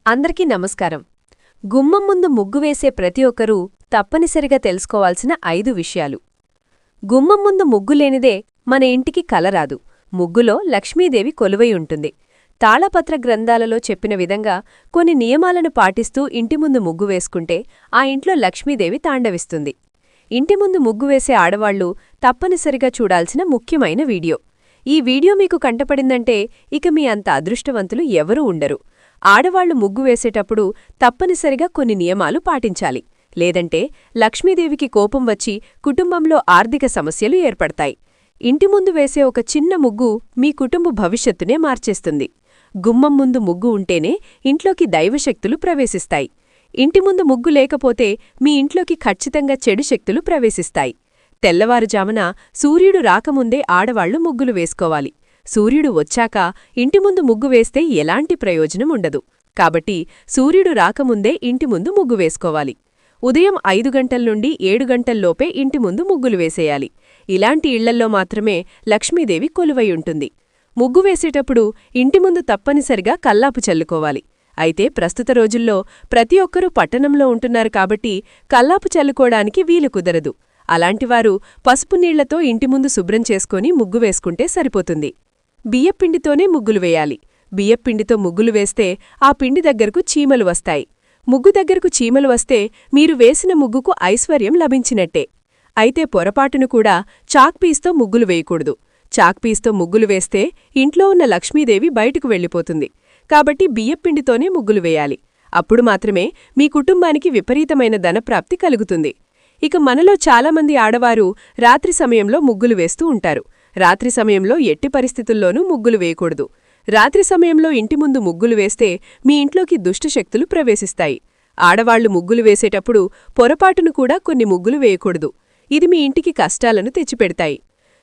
అందరికీ నమస్కారం. గుమ్మం ముందు ముగ్గు వేసే ప్రతి ఒక్కరూ తప్పనిసరిగా తెలుసుకోవాల్సిన 5 విషయాలు. గుమ్మం ముందు ముగ్గు లేనిదే మన ఇంటికి కలరాదు. ముగ్గులో లక్ష్మీదేవి కొలువై ఉంటుంది. తాళపత్ర గ్రంథాలలో చెప్పిన విధంగా కొన్ని నియమాలను పాటిస్తూ ఇంటి ముందు ముగ్గు వేసుకుంటే ఆ ఇంట్లో లక్ష్మీదేవి తాండవిస్తుంది. ఇంటి ముందు ముగ్గు వేసే ఆడవాళ్లు తప్పనిసరిగా చూడాల్సిన ముఖ్యమైన వీడియో. ఈ వీడియో మీకు కంటపడిందంటే ఇక మీ అంత అదృష్టవంతులు ఎవరూ ఉండరు. ఆడవాళ్లు ముగ్గు వేసేటప్పుడు తప్పనిసరిగా కొన్ని నియమాలు పాటించాలి. లేదంటే లక్ష్మీదేవికి కోపం వచ్చి కుటుంబంలో ఆర్థిక సమస్యలు ఏర్పడతాయి. ఇంటి ముందు వేసే ఒక చిన్న ముగ్గు మీ కుటుంబ భవిష్యత్తునే మార్చేస్తుంది. గుమ్మం ముందు ముగ్గు ఉంటేనే ఇంట్లోకి దైవశక్తులు ప్రవేశిస్తాయి. ఇంటి ముందు ముగ్గు లేకపోతే మీ ఇంట్లోకి ఖచ్చితంగా చెడు శక్తులు ప్రవేశిస్తాయి. తెల్లవారుజామున సూర్యుడు రాకముందే ఆడవాళ్లు ముగ్గులు వేసుకోవాలి. సూర్యుడు వచ్చాక ఇంటి ముందు ముగ్గు వేస్తే ఎలాంటి ప్రయోజనం ఉండదు. కాబట్టి సూర్యుడు రాకముందే ఇంటి ముందు ముగ్గు వేసుకోవాలి. ఉదయం 5 గంటల నుండి 7 గంటల్లోపే ఇంటి ముందు ముగ్గులు వేసేయాలి. ఇలాంటి ఇళ్లల్లో మాత్రమే లక్ష్మీదేవి కొలువై ఉంటుంది. ముగ్గు వేసేటప్పుడు ఇంటి ముందు తప్పనిసరిగా కల్లాపు చల్లుకోవాలి. అయితే ప్రస్తుత రోజుల్లో ప్రతి ఒక్కరూ పట్టణంలో ఉంటున్నారు కాబట్టి కల్లాపు చల్లుకోవడానికి వీలు కుదరదు. అలాంటివారు పసుపు నీళ్లతో ఇంటి ముందు శుభ్రం చేసుకొని ముగ్గు వేసుకుంటే సరిపోతుంది. బియ్యపిండితోనే ముగ్గులు వేయాలి. బియ్యపిండితో ముగ్గులు వేస్తే ఆ పిండి దగ్గరకు చీమలు వస్తాయి. ముగ్గు దగ్గరకు చీమలు వస్తే మీరు వేసిన ముగ్గుకు ఐశ్వర్యం లభించినట్టే. అయితే పొరపాటును కూడా చాక్పీస్తో ముగ్గులు వేయకూడదు. చాక్పీస్తో ముగ్గులు వేస్తే ఇంట్లో ఉన్న లక్ష్మీదేవి బయటకు వెళ్ళిపోతుంది. కాబట్టి బియ్యపిండితోనే ముగ్గులు వేయాలి. అప్పుడు మాత్రమే మీ కుటుంబానికి విపరీతమైన ధనప్రాప్తి కలుగుతుంది. ఇక మనలో చాలామంది ఆడవారు రాత్రి సమయంలో ముగ్గులు వేస్తూ ఉంటారు. రాత్రి సమయంలో ఎట్టి పరిస్థితుల్లోనూ ముగ్గులు వేయకూడదు. రాత్రి సమయంలో ఇంటి ముందు ముగ్గులు వేస్తే మీ ఇంట్లోకి దుష్టశక్తులు ప్రవేశిస్తాయి. ఆడవాళ్లు ముగ్గులు వేసేటప్పుడు పొరపాటును కూడా కొన్ని ముగ్గులు వేయకూడదు. ఇది మీ ఇంటికి కష్టాలను తెచ్చిపెడతాయి.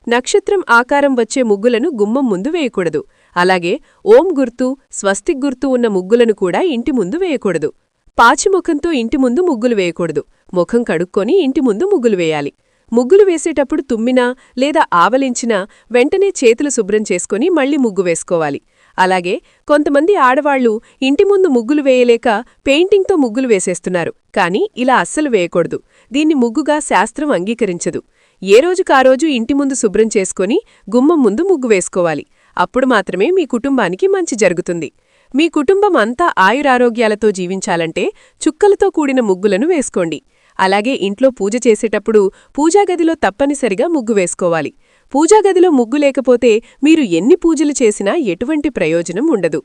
నక్షత్రం ఆకారం వచ్చే ముగ్గులను గుమ్మం ముందు వేయకూడదు. అలాగే ఓం గుర్తు, స్వస్తిక్ గుర్తు ఉన్న ముగ్గులను కూడా ఇంటి ముందు వేయకూడదు. పాచిముఖంతో ఇంటి ముందు ముగ్గులు వేయకూడదు. ముఖం కడుక్కొని ఇంటి ముందు ముగ్గులు వేయాలి. ముగ్గులు వేసేటప్పుడు తుమ్మినా లేదా ఆవలించినా వెంటనే చేతులు శుభ్రం చేసుకుని మళ్లీ ముగ్గు వేసుకోవాలి. అలాగే కొంతమంది ఆడవాళ్లు ఇంటి ముందు ముగ్గులు వేయలేక పెయింటింగ్తో ముగ్గులు వేసేస్తున్నారు. కానీ ఇలా అస్సలు వేయకూడదు. దీన్ని ముగ్గుగా శాస్త్రం అంగీకరించదు. ఏ రోజుకారోజు ఇంటి ముందు శుభ్రం చేసుకుని గుమ్మం ముందు ముగ్గు వేసుకోవాలి. అప్పుడు మాత్రమే మీ కుటుంబానికి మంచి జరుగుతుంది. మీ కుటుంబం అంతా ఆయురారోగ్యాలతో జీవించాలంటే చుక్కలతో కూడిన ముగ్గులను వేసుకోండి. అలాగే ఇంట్లో పూజ చేసేటప్పుడు పూజాగదిలో తప్పనిసరిగా ముగ్గు వేసుకోవాలి. పూజాగదిలో ముగ్గు లేకపోతే మీరు ఎన్ని పూజలు చేసినా ఎటువంటి ప్రయోజనం ఉండదు.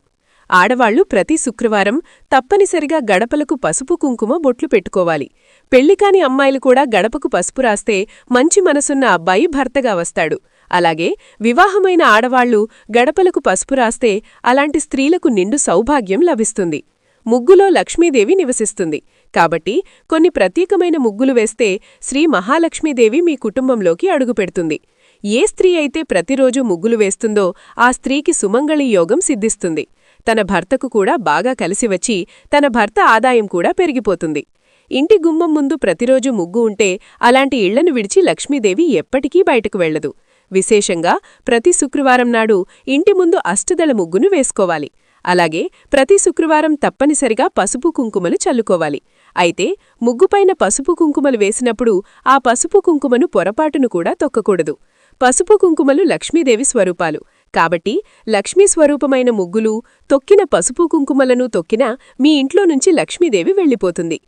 ఆడవాళ్లు ప్రతి శుక్రవారం తప్పనిసరిగా గడపలకు పసుపు కుంకుమ బొట్లు పెట్టుకోవాలి. పెళ్లికాని అమ్మాయిలు కూడా గడపకు పసుపు రాస్తే మంచి మనసున్న అబ్బాయి భర్తగా వస్తాడు. అలాగే వివాహమైన ఆడవాళ్లు గడపలకు పసుపు రాస్తే అలాంటి స్త్రీలకు నిండు సౌభాగ్యం లభిస్తుంది. ముగ్గులో లక్ష్మీదేవి నివసిస్తుంది. కాబట్టి కొన్ని ప్రత్యేకమైన ముగ్గులు వేస్తే శ్రీ మహాలక్ష్మీదేవి మీ కుటుంబంలోకి అడుగుపెడుతుంది. ఏ స్త్రీ అయితే ప్రతిరోజు ముగ్గులు వేస్తుందో ఆ స్త్రీకి సుమంగళి యోగం సిద్ధిస్తుంది. తన భర్తకు కూడా బాగా కలిసివచ్చి తన భర్త ఆదాయం కూడా పెరిగిపోతుంది. ఇంటి గుమ్మం ముందు ప్రతిరోజు ముగ్గు ఉంటే అలాంటి ఇళ్లను విడిచి లక్ష్మీదేవి ఎప్పటికీ బయటకు వెళ్లదు. విశేషంగా ప్రతి శుక్రవారం నాడు ఇంటి ముందు అష్టదళ ముగ్గును వేసుకోవాలి. అలాగే ప్రతి శుక్రవారం తప్పనిసరిగా పసుపు కుంకుమలు చల్లుకోవాలి. అయితే ముగ్గుపైన పసుపు కుంకుమలు వేసినప్పుడు ఆ పసుపు కుంకుమను పొరపాటును కూడా తొక్కకూడదు. పసుపు కుంకుమలు లక్ష్మీదేవి స్వరూపాలు. కాబట్టి లక్ష్మీ స్వరూపమైన ముగ్గులు తొక్కిన పసుపు కుంకుమలను తొక్కినా మీ ఇంట్లో నుంచి లక్ష్మీదేవి వెళ్ళిపోతుంది.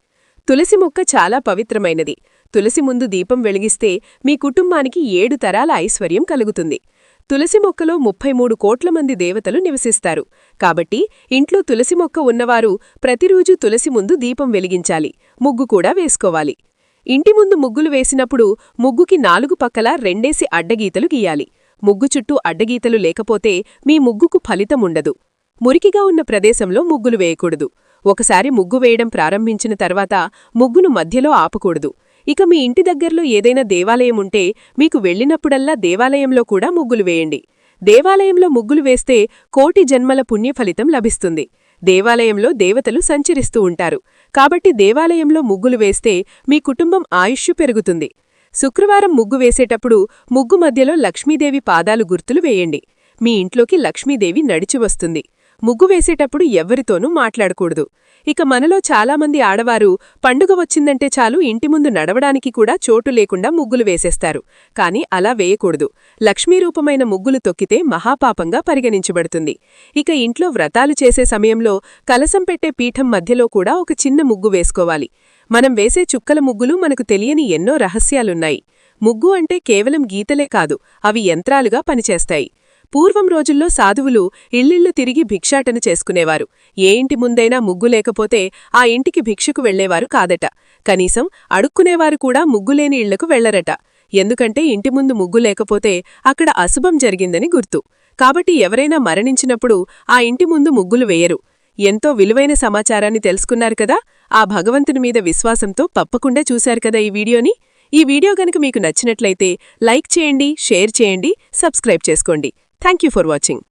తులసి మొక్క చాలా పవిత్రమైనది. తులసి ముందు దీపం వెలిగిస్తే మీ కుటుంబానికి 7 తరాల ఐశ్వర్యం కలుగుతుంది. తులసి మొక్కలో 33 కోట్ల మంది దేవతలు నివసిస్తారు. కాబట్టి ఇంట్లో తులసి మొక్క ఉన్నవారు ప్రతిరోజు తులసి ముందు దీపం వెలిగించాలి. ముగ్గు కూడా వేసుకోవాలి. ఇంటి ముందు ముగ్గులు వేసినప్పుడు ముగ్గుకి 4 పక్కలా 2 అడ్డగీతలు గీయాలి. ముగ్గు చుట్టూ అడ్డగీతలు లేకపోతే మీ ముగ్గుకు ఫలితముండదు. మురికిగా ఉన్న ప్రదేశంలో ముగ్గులు వేయకూడదు. ఒకసారి ముగ్గు వేయడం ప్రారంభించిన తర్వాత ముగ్గును మధ్యలో ఆపకూడదు. ఇక మీ ఇంటి దగ్గర్లో ఏదైనా దేవాలయం ఉంటే మీకు వెళ్ళినప్పుడల్లా దేవాలయంలో కూడా ముగ్గులు వేయండి. దేవాలయంలో ముగ్గులు వేస్తే కోటి జన్మల పుణ్యఫలితం లభిస్తుంది. దేవాలయంలో దేవతలు సంచరిస్తూ ఉంటారు. కాబట్టి దేవాలయంలో ముగ్గులు వేస్తే మీ కుటుంబం ఆయుష్షు పెరుగుతుంది. శుక్రవారం ముగ్గు వేసేటప్పుడు ముగ్గు మధ్యలో లక్ష్మీదేవి పాదాలు గుర్తులు వేయండి. మీ ఇంట్లోకి లక్ష్మీదేవి నడిచి వస్తుంది. ముగ్గు వేసేటప్పుడు ఎవ్వరితోనూ మాట్లాడకూడదు. ఇక మనలో చాలామంది ఆడవారు పండుగ వచ్చిందంటే చాలు ఇంటి ముందు నడవడానికి కూడా చోటు లేకుండా ముగ్గులు వేసేస్తారు. కాని అలా వేయకూడదు. లక్ష్మీరూపమైన ముగ్గులు తొక్కితే మహాపాపంగా పరిగణించబడుతుంది. ఇక ఇంట్లో వ్రతాలు చేసే సమయంలో కలసం పెట్టే పీఠం మధ్యలో కూడా ఒక చిన్న ముగ్గు వేసుకోవాలి. మనం వేసే చుక్కల ముగ్గులు మనకు తెలియని ఎన్నో రహస్యాలున్నాయి. ముగ్గు అంటే కేవలం గీతలే కాదు, అవి యంత్రాలుగా పనిచేస్తాయి. పూర్వం రోజుల్లో సాధువులు ఇళ్ళిళ్ళు తిరిగి భిక్షాటన చేసుకునేవారు. ఏ ఇంటి ముందైనా ముగ్గు లేకపోతే ఆ ఇంటికి భిక్షకు వెళ్లేవారు కాదట. కనీసం అడుక్కునేవారు కూడా ముగ్గులేని ఇళ్లకు వెళ్లరట. ఎందుకంటే ఇంటి ముందు ముగ్గు లేకపోతే అక్కడ అశుభం జరిగిందని గుర్తు. కాబట్టి ఎవరైనా మరణించినప్పుడు ఆ ఇంటి ముందు ముగ్గులు వేయరు. ఎంతో విలువైన సమాచారాన్ని తెలుసుకున్నారు కదా. ఆ భగవంతుని మీద విశ్వాసంతో తప్పకుండా చూశారు కదా ఈ వీడియోని. ఈ వీడియో గనుక మీకు నచ్చినట్లయితే లైక్ చేయండి, షేర్ చేయండి, సబ్స్క్రైబ్ చేసుకోండి. Thank you for watching.